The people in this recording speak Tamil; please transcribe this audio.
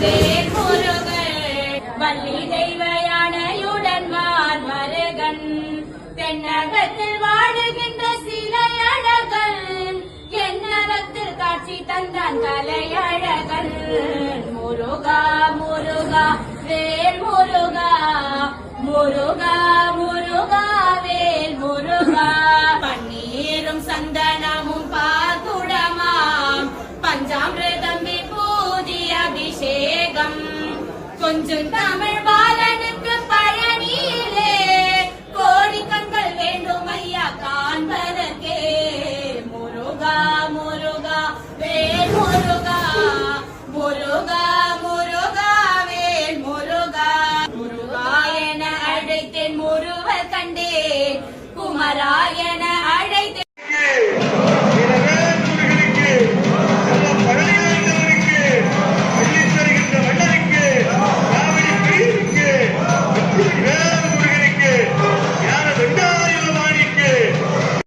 வேல் முருகன் வள்ளி தெய்வ யானையுடன் வார் மருகன் தென்னகத்தில் வாழுகின்ற சிலையழகன் என்னவத்தில் காட்சி தந்தான் கலையழகன் முருகா முருகா வேல் முருகா முருகா முருகா வேல் முருகா பன்னீரும் சந்தனமும் பாகுடமாம் பஞ்சாமிரதம் விபூதி அபிஷேகம் கொஞ்சம் தமிழ் பாலனுக்கு பழனியிலே கோடி கண்கள் வேண்டும் ஐயா காண்பதற்கே முருகா முருகா வேல் முருகா முருகா முருகா வேல் முருகா முருகா என அழைத்தேன் முருவர் கண்டேன் குமராயன்